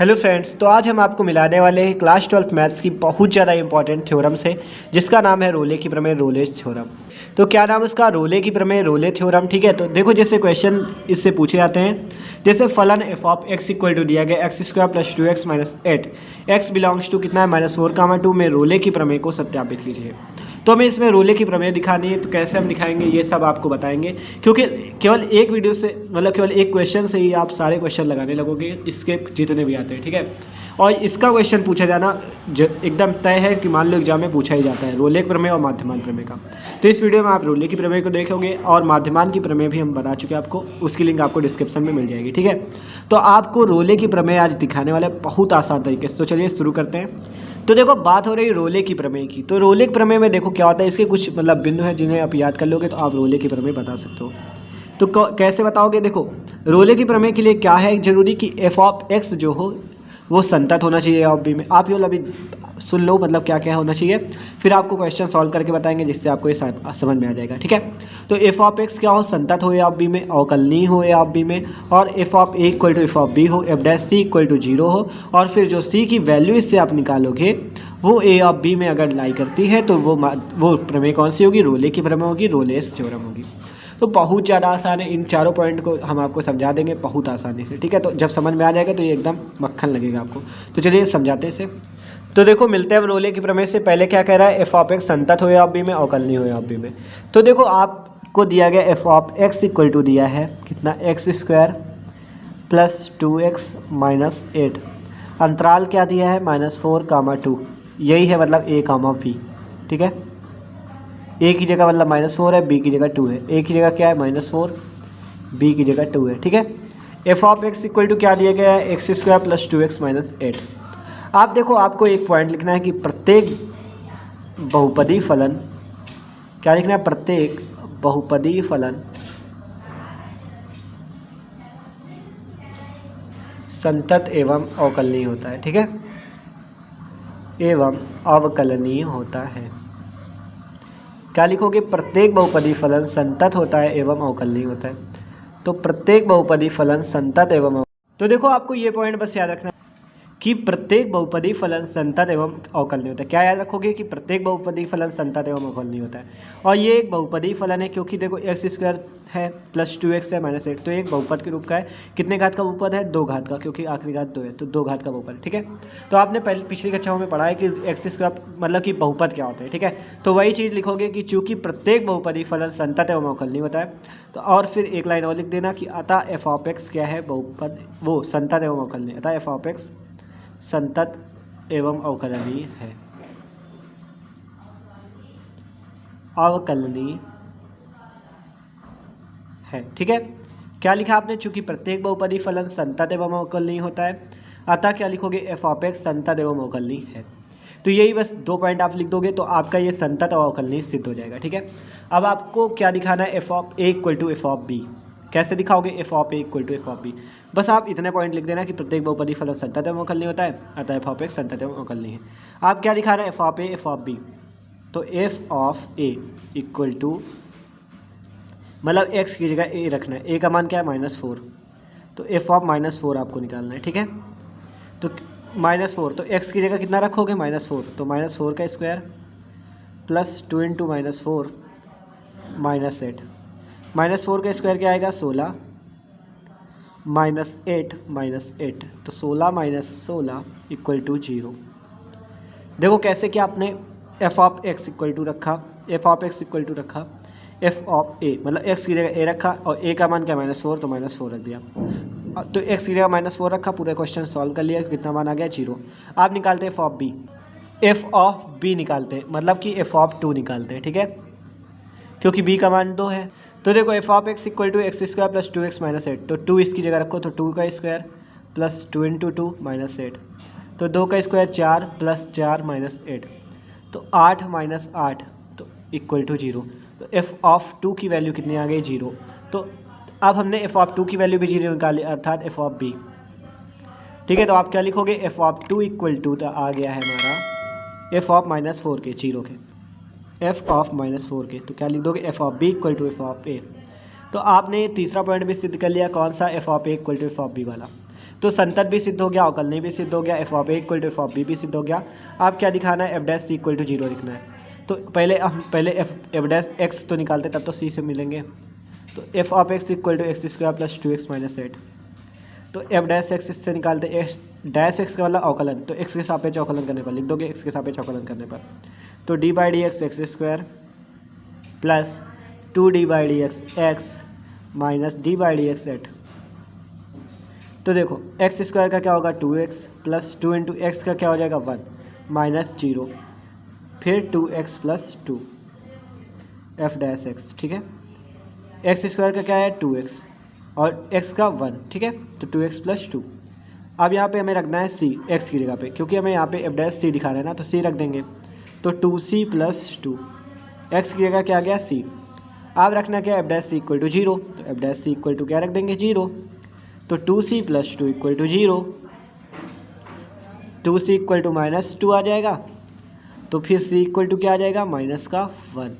Hello friends, तो आज हम आपको मिलाने वाले हैं क्लास 12th मैथ्स की बहुत ज़्यादा इंपॉर्टेंट थ्योरम से, जिसका नाम है रोले की प्रमेय, रोलेस थ्योरम। तो क्या नाम है उसका? रोले की प्रमेय, रोले थ्योरम। ठीक है, तो देखो जैसे क्वेश्चन इससे पूछे जाते हैं, जैसे फलन F of X equal to दिया गया X square plus 2x minus 8, X belongs to कितना है -4, 2 में रोले की प्रमेय को सत्यापित कीजिए। तो हमें इसमें रोले की प्रमेय दिखानी है, तो कैसे हम दिखाएंगे ये सब आपको बताएंगे, क्योंकि केवल एक वीडियो से मतलब केवल एक क्वेश्चन से ही आप सारे क्वेश्चन लगाने लगोगे, इसके जितने भी आते हैं। ठीक है, और इसका क्वेश्चन पूछा जाना एकदम तय है कि मान लो एग्जाम में पूछा ही जाता है, रोले की प्रमेय और माध्यमान प्रमेय का। तो इस वीडियो में आप रोले की प्रमेय को देखोगे और माध्यमान की प्रमेय भी हम बता चुके हैं आपको, उसकी लिंक आपको डिस्क्रिप्शन में मिल जाएगी। ठीक है, तो आपको रोले की प्रमेय आज दिखाने वाले बहुत आसान तरीके से। तो चलिए शुरू करते हैं। तो देखो बात हो रही रोले की प्रमेय की, तो रोले की प्रमेय में देखो क्या होता है, इसके कुछ मतलब बिंदु हैं जिन्हें आप याद कर लोगे तो आप रोले की प्रमेय बता सकते हो। तो कैसे बताओगे? देखो रोले की प्रमेय के लिए क्या है जरूरी कि एफ ऑफ एक्स जो हो वो संतत होना चाहिए ऑफ बी में। आप ये अभी सुन लो मतलब क्या क्या होना चाहिए, फिर आपको क्वेश्चन सॉल्व करके बताएंगे जिससे आपको ये समझ में आ जाएगा। ठीक है, तो एफ ऑफ एक्स क्या हो? संतत हो ऑफ बी में, अवकलनीय हो ऑफ बी में, और F of A equal to F of B हो, F dash C equal to 0 हो, और फिर जो सी की वैल्यू इससे आप निकालोगे वो ए ऑफ बी में अगर लाई करती है तो वो प्रमेय कौन सी होगी? रोले की प्रमेय होगी, रोलेस थ्योरम होगी। तो बहुत ज़्यादा आसान है, इन चारों पॉइंट को हम आपको समझा देंगे बहुत आसानी से। ठीक है, तो जब समझ में आ जाएगा तो ये एकदम मक्खन लगेगा आपको। तो चलिए समझाते हैं इसे। तो देखो मिलते हैं हम रोले की प्रमेय से। पहले क्या कह रहा है? एफ ऑफ एक्स संतत हो ऑफ बी में, अवकलनीय हो ऑफ बी में। तो देखो आपको दिया गया F of X equal to दिया है कितना? X square plus 2x minus 8, अंतराल क्या दिया है? -4, 2। यही है मतलब a, b। ठीक है, a की जगह मतलब -4 है, b की जगह 2 है। a की जगह क्या है? -4, b की जगह 2 है। ठीक है, F of X equal to क्या दिया गया है? X square plus 2x minus 8। आप देखो आपको एक पॉइंट लिखना है कि प्रत्येक बहुपदी फलन, क्या लिखना है? प्रत्येक बहुपदी फलन संतत एवं अवकलनीय होता है। ठीक है, एवं अवकलनीय होता है। क्या लिखोगे? प्रत्येक बहुपदी फलन संतत होता है एवं अवकलनीय होता है। तो प्रत्येक बहुपदी फलन संतत एवं तो देखो आपको ये पॉइंट बस याद रखना कि प्रत्येक बहुपदी फलन संतत एवं अवकलनीय होता है। क्या याद रखोगे? कि प्रत्येक बहुपदी फलन संतत एवं अवकलनीय होता है। और ये एक बहुपदी फलन है क्योंकि देखो एक्स स्क्वायर है प्लस 2x है माइनस 8, तो एक बहुपद के रूप का है। कितने घात का बहुपद है? 2 घात का, क्योंकि आखिरी घात 2 है तो 2 घात का बहुपद है। ठीक है, तो आपने पहले पिछली कक्षाओं में पढ़ा है कि एक्स स्क्वायर मतलब कि बहुपद क्या होता है। ठीक है, तो वही चीज़ लिखोगे कि चूँकि प्रत्येक बहुपदी फलन संतत एवं अवकलनीय होता है, तो और फिर एक लाइन और लिख देना कि अतः एफ ऑफ एक्स क्या है? बहुपद, वो संतत एवं अवकलनीय। अतः एफ ऑफ एक्स संतत एवं अवकलनीय है, अवकलनीय है। ठीक है, क्या लिखा आपने? चूंकि प्रत्येक बहुपदी फलन संतत एवं अवकलनीय होता है, अतः क्या लिखोगे? एफ ऑफ एक्स संतत एवं अवकलनीय है। तो यही बस 2 पॉइंट आप लिख दोगे तो आपका ये संतत और अवकलनीय सिद्ध हो जाएगा। ठीक है, अब आपको क्या दिखाना है? F of A equal to F of B. कैसे दिखाओगे? F of A equal to F of B. बस आप इतने पॉइंट लिख देना कि प्रत्येक बहुपदी फलन संतत एवं अवकलनीय होता है, अतः एफ ऑफ एक्स संतत एवं अवकलनीय है। आप क्या दिखा रहे हैं? F of A F of B. तो F of A equal to मतलब एक्स की जगह ए रखना है, ए का मान क्या है? -4, तो एफ ऑफ -4 आपको निकालना है। ठीक है, तो -4, तो एक्स की जगह कितना रखोगे? -4, तो -4 का स्क्वायर प्लस 2 × -4 -8, -4 का स्क्वायर क्या आएगा? 16 -8 -8, तो 16 - 16 इक्वल टू 0। देखो कैसे कि आपने F of X equal to रखा, F of X equal to रखा एफ ऑफ ए, मतलब एक्स की जगह ए रखा और ए का मान क्या? -4, तो -4 रख दिया। तो एक्स की जगह -4 रखा, पूरा क्वेश्चन सॉल्व कर लिया, कितना मान आ गया? 0। आप निकालते हैं F of B, F of B निकालते हैं मतलब कि एफ ऑफ 2 निकालते हैं। ठीक है, क्योंकि बी का मान 2 है। तो देखो F of X equal to X square plus 2x minus 8, तो 2 इसकी जगह रखो, तो 2 का स्क्वायर प्लस 2 × 2 -8, तो 2 का स्क्वायर 4 प्लस 4 -8, तो 8 - 8 तो इक्वल टू 0। तो एफ ऑफ 2 की वैल्यू कितनी आ गई? 0। तो अब हमने एफ ऑफ 2 की वैल्यू भी 0 निकाली, अर्थात एफ ऑफ बी। ठीक है, तो आप क्या लिखोगे? एफ ऑफ 2 इक्वल टू तो आ गया है हमारा एफ ऑफ -4 के, 0 के, एफ ऑफ -4 के। तो क्या लिख दोगे? F of B equal to F of A. तो आपने तीसरा पॉइंट भी सिद्ध कर लिया, कौन सा? F of A equal to F of B वाला। तो संतत भी सिद्ध हो गया, अवकलनीय भी सिद्ध हो गया, F of A equal to F of B भी सिद्ध हो गया। अब क्या दिखाना है, F dash C equal to 0 लिखना है। तो पहले एफ डैश एक्स तो निकालते तब तो सी से मिलेंगे। तो F of X equal to X square plus 2x minus 8। तो एफ डैश एक्स इससे निकालते एक्स डैश एक्स का मतलब अवकलन, तो एक्स के सापेक्ष अवकलन करने पर लिख दोगे, एक्स के सापेक्ष अवकलन करने पर। तो D by D x x square plus 2d by D x x minus D by D x 8। तो देखो एक्स स्क्वायर का क्या होगा 2x प्लस 2 इंटू एक्स का क्या हो जाएगा 1 माइनस 0 फिर 2x plus 2 F dash x, ठीक है। एक्स स्क्वायर का क्या है 2x और x का 1, ठीक है। तो 2x प्लस 2। अब यहाँ पे हमें रखना है c x की जगह पे, क्योंकि हमें यहाँ पे एफ डैश सी दिखा रहे हैं ना, तो c रख देंगे। तो 2c प्लस 2 x की जगह क्या आ गया c। अब रखना क्या F dash C equal to 0, तो F dash C equal to क्या रख देंगे 0। तो 2c plus 2 equal to 0, 2c equal to minus 2 आ जाएगा। तो फिर c इक्वल टू क्या आ जाएगा माइनस का 1,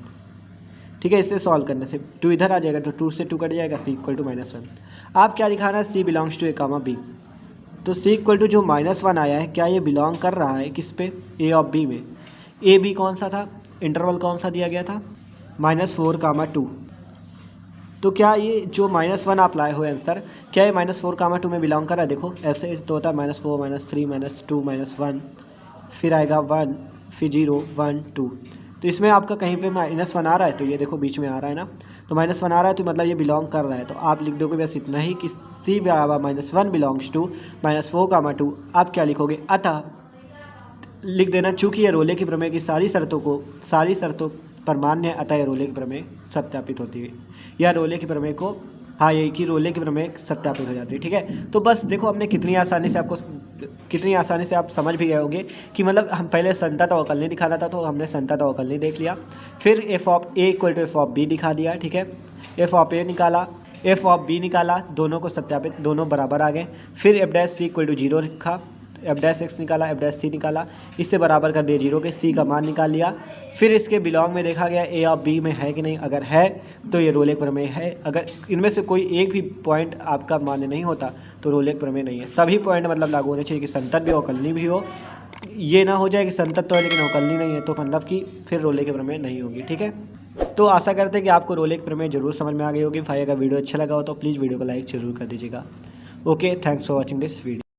ठीक है। इससे सॉल्व करने से 2 इधर आ जाएगा, तो 2 से 2 कट जाएगा, c इक्वल टू माइनस 1। आप क्या दिखाना है, c belongs to A comma B. तो c इक्वल टू जो -1 आया है, क्या ये बिलोंग कर रहा है किस पे, a ऑफ b में। ए बी कौन सा था, इंटरवल कौन सा दिया गया था, -4, 2। तो क्या ये जो -1 आप लाए हो आंसर, क्या ये -4, 2 में बिलोंग कर रहा है। देखो ऐसे तो होता है -4 -3 -2 -1, फिर आएगा 1 फिर 0 1 2। तो इसमें आपका कहीं पे -1 आ रहा है, तो ये देखो बीच में आ रहा है ना, तो -1 आ रहा है, तो मतलब ये बिलोंग कर रहा है। तो आप लिख दोगे बस इतना ही कि c बराबर -1 बिलोंग्स टू -4, 2। आप क्या लिखोगे, अतः लिख देना, चूँकि ये रोले की प्रमेय की सारी शर्तों पर मान्य है, अतः रोले की प्रमेय सत्यापित होती है, या रोले की प्रमेय को, हाँ यही कि रोले की प्रमेय सत्यापित हो जाती है, ठीक है। तो बस देखो हमने कितनी आसानी से आप समझ भी गए होंगे कि मतलब हम पहले संतत अवकलनीय दिखाना था, तो हमने संतत अवकलनीय देख लिया। फिर F of A equal to F of B दिखा दिया, ठीक है। एफ ऑफ ए निकाला, एफ ऑफ बी निकाला, दोनों को सत्यापित, दोनों बराबर आ गए। फिर F dash C equal to 0 लिखा, एफ डैश एक्स निकाला, एफ डैश सी निकाला, इससे बराबर कर दिया 0 के, सी का मान निकाल लिया। फिर इसके बिलोंग में देखा गया ए ऑफ बी में है कि नहीं, अगर है तो ये रोले प्रमेय है। अगर इनमें से कोई एक भी पॉइंट आपका मान्य नहीं होता तो रोले प्रमेय नहीं है। सभी पॉइंट मतलब लागू होने चाहिए कि संतत भी अवकलनीय भी हो, ये ना हो जाए कि संतत तो है लेकिन अवकलनीय नहीं है, तो मतलब कि फिर रोले के प्रमेय नहीं होगी, ठीक है। तो आशा करते हैं कि आपको रोले के प्रमेय जरूर समझ में आ गई होगी। भाई अगर वीडियो अच्छा लगा हो तो प्लीज़ वीडियो को लाइक जरूर कर दीजिएगा। Okay, thanks for watching this video.